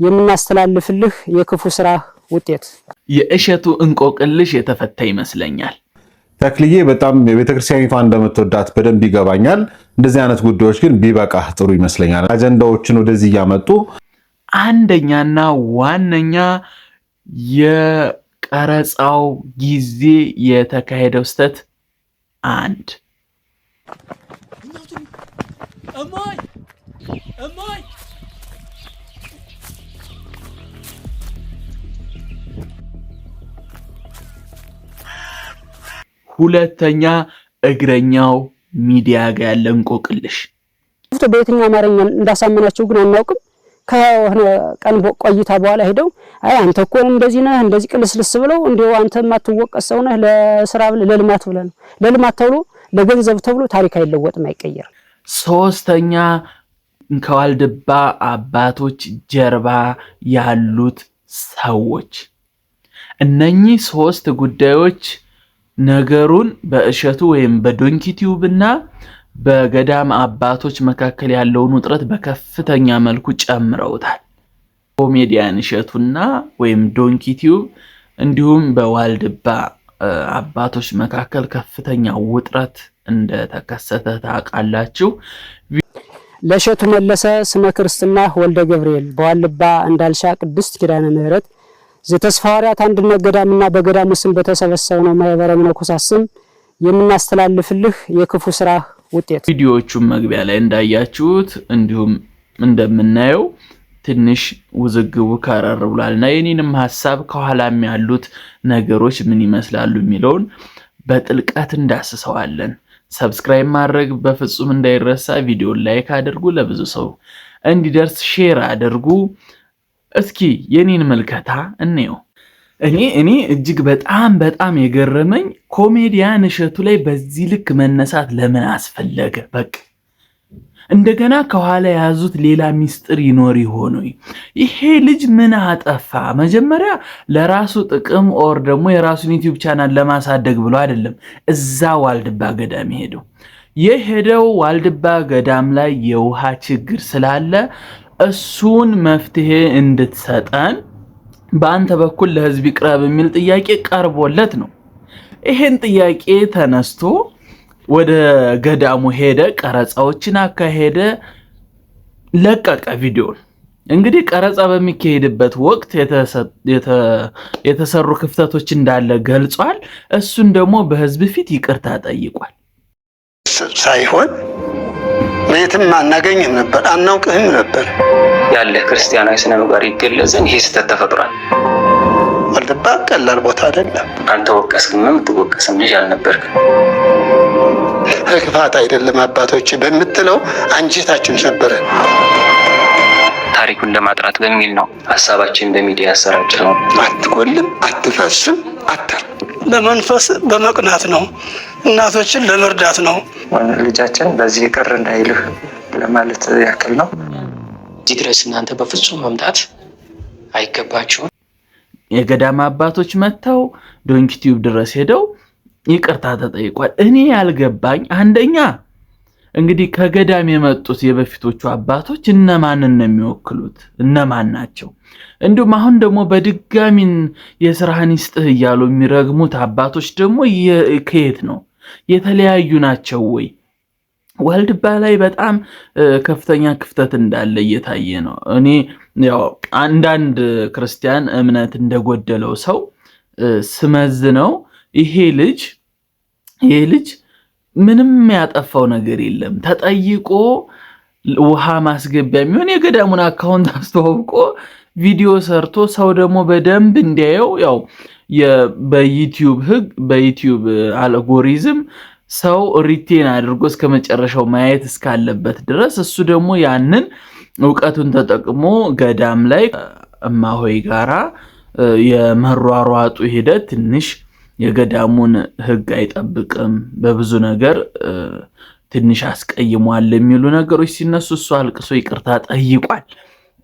የምናስተላልፍልህ የክፉ ስራ ውጤት የእሸቱ እንቆቅልሽ የተፈታ ይመስለኛል። ተክልዬ በጣም የቤተክርስቲያኒቷ እንደምትወዳት በደንብ ይገባኛል። እንደዚህ አይነት ጉዳዮች ግን ቢበቃ ጥሩ ይመስለኛል። አጀንዳዎችን ወደዚህ ያመጡ አንደኛና ዋነኛ የቀረጻው ጊዜ የተካሄደው ስተት አንድ ሁለተኛ እግረኛው ሚዲያ ጋር ያለ እንቆቅልሽ በየትኛው አማርኛ እንዳሳመናቸው ግን አናውቅም። ከሆነ ቀን ቆይታ በኋላ ሄደው አይ አንተ እኮ እንደዚህ ነህ እንደዚህ ቅልስልስ ብለው እንደው አንተ ማትወቀስ ሰው ነህ ለስራ ብለህ ለልማት ብለህ ነው ለልማት ተብሎ ለገንዘብ ተብሎ ታሪክ አይለወጥም አይቀየርም። ሶስተኛ ከዋልድባ አባቶች ጀርባ ያሉት ሰዎች እነኚህ ሶስት ጉዳዮች ነገሩን በእሸቱ ወይም በዶንኪቲዩብና በገዳም አባቶች መካከል ያለውን ውጥረት በከፍተኛ መልኩ ጨምረውታል። ኮሜዲያን እሸቱና ወይም ዶንኪቲዩብ እንዲሁም በዋልድባ አባቶች መካከል ከፍተኛ ውጥረት እንደተከሰተ ታውቃላችሁ። ለእሸቱ መለሰ ስመ ክርስትና ወልደ ገብርኤል በዋልድባ እንዳልሻ ቅድስት ኪዳነ ምህረት ዘተስፋ ሐዋርያት አንድነት ገዳምና በገዳሙ ስም በተሰበሰበው ማህበረ መነኮሳት ስም የምናስተላልፍልህ የክፉ ስራ ውጤት ቪዲዮዎቹን መግቢያ ላይ እንዳያችሁት እንዲሁም እንደምናየው ትንሽ ውዝግቡ ከረር ብሏልና የኔንም ሐሳብ ከኋላም ያሉት ነገሮች ምን ይመስላሉ የሚለውን በጥልቀት እንዳስሰዋለን። ሰብስክራይብ ማድረግ በፍጹም እንዳይረሳ። ቪዲዮን ላይክ አድርጉ፣ ለብዙ ሰው እንዲደርስ ሼር አድርጉ። እስኪ የኔን መልከታ እንየው። እኔ እጅግ በጣም የገረመኝ ኮሜዲያን እሸቱ ላይ በዚህ ልክ መነሳት ለምን አስፈለገ? በቃ እንደገና ከኋላ ያዙት ሌላ ሚስጥር ይኖር ይሆን? ይሄ ልጅ ምን አጠፋ? መጀመሪያ ለራሱ ጥቅም ኦር ደግሞ የራሱን ዩቲዩብ ቻናል ለማሳደግ ብሎ አይደለም እዛ ዋልድባ ገዳም የሄደው ዋልድባ ገዳም ላይ የውሃ ችግር ስላለ እሱን መፍትሄ እንድትሰጠን በአንተ በኩል ለህዝብ ይቅረብ የሚል ጥያቄ ቀርቦለት ነው። ይሄን ጥያቄ ተነስቶ ወደ ገዳሙ ሄደ፣ ቀረጻዎችን አካሄደ፣ ለቀቀ ቪዲዮን። እንግዲህ ቀረጻ በሚካሄድበት ወቅት የተሰሩ ክፍተቶች እንዳለ ገልጿል። እሱን ደግሞ በህዝብ ፊት ይቅርታ ጠይቋል። ሳይሆን የትም አናገኝም ነበር፣ አናውቅህም ነበር ያለ ክርስቲያናዊ ስነ ምግባር ይገለጽን። ይሄ ስህተት ተፈጥሯል። ዋልድባ ቀላል ቦታ አይደለም። አንተ ወቀስክም የምትወቀስም ልጅ አልነበርክም። ክፋት አይደለም አባቶች በምትለው አንጀታችን ሰበረ። ታሪኩን ለማጥራት በሚል ነው ሐሳባችን በሚዲያ ያሰራጭ ነው። አትቆልም፣ አትፈስም፣ በመንፈስ በመቅናት ነው። እናቶችን ለመርዳት ነው። ልጃችን በዚህ ቅር እንዳይልህ ለማለት ያክል ነው። እዚህ ድረስ እናንተ በፍጹም መምጣት አይገባችሁም። የገዳም አባቶች መጥተው ዶንኪቲዩብ ድረስ ሄደው ይቅርታ ተጠይቋል። እኔ ያልገባኝ አንደኛ እንግዲህ ከገዳም የመጡት የበፊቶቹ አባቶች እነማንን ነው የሚወክሉት? እነማን ናቸው? እንዲሁም አሁን ደግሞ በድጋሚን የስራህን ይስጥህ እያሉ የሚረግሙት አባቶች ደግሞ ከየት ነው? የተለያዩ ናቸው ወይ? ዋልድባ ላይ በጣም ከፍተኛ ክፍተት እንዳለ እየታየ ነው። እኔ ያው አንዳንድ ክርስቲያን እምነት እንደጎደለው ሰው ስመዝነው ይሄ ልጅ ምንም ያጠፋው ነገር የለም። ተጠይቆ ውሃ ማስገቢያ የሚሆን የገዳሙን አካውንት አስተዋውቆ ቪዲዮ ሰርቶ ሰው ደግሞ በደንብ እንዲያየው ያው በዩቲዩብ ህግ በዩቲዩብ አልጎሪዝም ሰው ሪቴን አድርጎ እስከ መጨረሻው ማየት እስካለበት ድረስ እሱ ደግሞ ያንን ዕውቀቱን ተጠቅሞ ገዳም ላይ እማሆይ ጋራ የመሯሯጡ ሂደት ትንሽ የገዳሙን ህግ አይጠብቅም፣ በብዙ ነገር ትንሽ አስቀይሟል የሚሉ ነገሮች ሲነሱ እሱ አልቅሶ ይቅርታ ጠይቋል።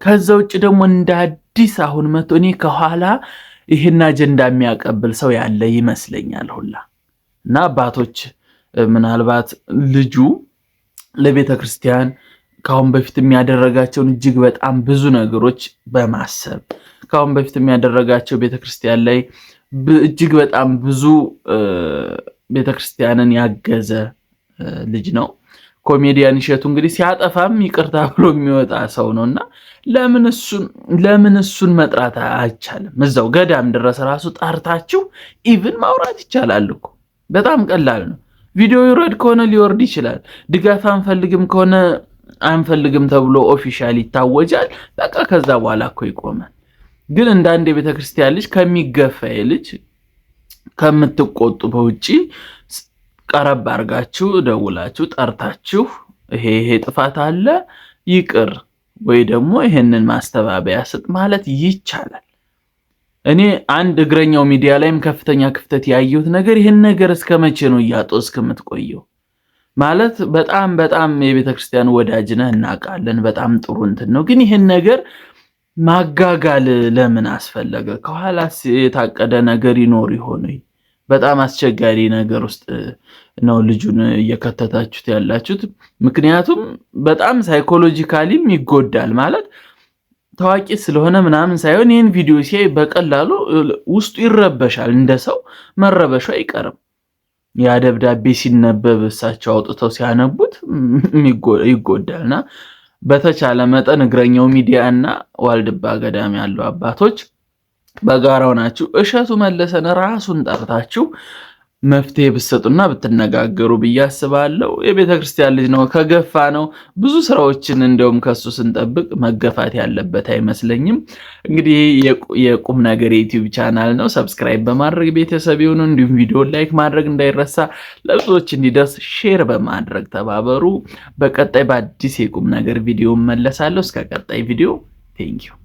ከዛ ውጭ ደግሞ እንደ አዲስ አሁን መጥቶ እኔ ከኋላ ይሄን አጀንዳ የሚያቀብል ሰው ያለ ይመስለኛል ሁላ እና አባቶች ምናልባት ልጁ ለቤተ ክርስቲያን ካሁን በፊት የሚያደረጋቸውን እጅግ በጣም ብዙ ነገሮች በማሰብ ካሁን በፊት የሚያደረጋቸው ቤተክርስቲያን ላይ እጅግ በጣም ብዙ ቤተክርስቲያንን ያገዘ ልጅ ነው። ኮሜዲያን እሸቱ እንግዲህ ሲያጠፋም ይቅርታ ብሎ የሚወጣ ሰው ነውና ለምን እሱን መጥራት አይቻልም? እዛው ገዳም ድረስ ራሱ ጠርታችሁ ኢቭን ማውራት ይቻላል እኮ። በጣም ቀላል ነው። ቪዲዮ ይወርድ ከሆነ ሊወርድ ይችላል። ድጋፍ አንፈልግም ከሆነ አንፈልግም ተብሎ ኦፊሻሊ ይታወጃል። በቃ ከዛ በኋላ እኮ ይቆማል። ግን እንደ አንድ የቤተክርስቲያን ልጅ ከሚገፋ ልጅ ከምትቆጡ በውጪ ቀረብ አርጋችሁ ደውላችሁ ጠርታችሁ ይሄ ጥፋት አለ ይቅር ወይ ደግሞ ይሄንን ማስተባበያ ስጥ ማለት ይቻላል። እኔ አንድ እግረኛው ሚዲያ ላይም ከፍተኛ ክፍተት ያየሁት ነገር ይሄን ነገር እስከመቼ ነው እያጦስክ የምትቆየው? ማለት በጣም የቤተክርስቲያን ወዳጅ ነህ እናውቃለን። በጣም ጥሩ እንትን ነው። ግን ይሄን ነገር ማጋጋል ለምን አስፈለገ? ከኋላስ የታቀደ ነገር ይኖር ይሆን? በጣም አስቸጋሪ ነገር ውስጥ ነው ልጁን እየከተታችሁት ያላችሁት። ምክንያቱም በጣም ሳይኮሎጂካሊም ይጎዳል። ማለት ታዋቂ ስለሆነ ምናምን ሳይሆን ይህን ቪዲዮ ሲያይ በቀላሉ ውስጡ ይረበሻል። እንደ ሰው መረበሹ አይቀርም። ያ ደብዳቤ ሲነበብ እሳቸው አውጥተው ሲያነቡት ይጎዳልና በተቻለ መጠን እግረኛው ሚዲያና ዋልድባ ገዳም ያሉ አባቶች በጋራው ናችሁ እሸቱ መለሰን ራሱን ጠርታችሁ መፍትሄ ብትሰጡና ብትነጋገሩ ብዬ አስባለሁ። የቤተክርስቲያን ልጅ ነው፣ ከገፋ ነው ብዙ ስራዎችን እንደውም ከሱ ስንጠብቅ መገፋት ያለበት አይመስለኝም። እንግዲህ የቁም ነገር የዩቲዩብ ቻናል ነው። ሰብስክራይብ በማድረግ ቤተሰብ ይሁኑ። እንዲሁም ቪዲዮ ላይክ ማድረግ እንዳይረሳ፣ ለብዙዎች እንዲደርስ ሼር በማድረግ ተባበሩ። በቀጣይ በአዲስ የቁም ነገር ቪዲዮ መለሳለሁ። እስከ ቀጣይ ቪዲዮ ቴንኪው።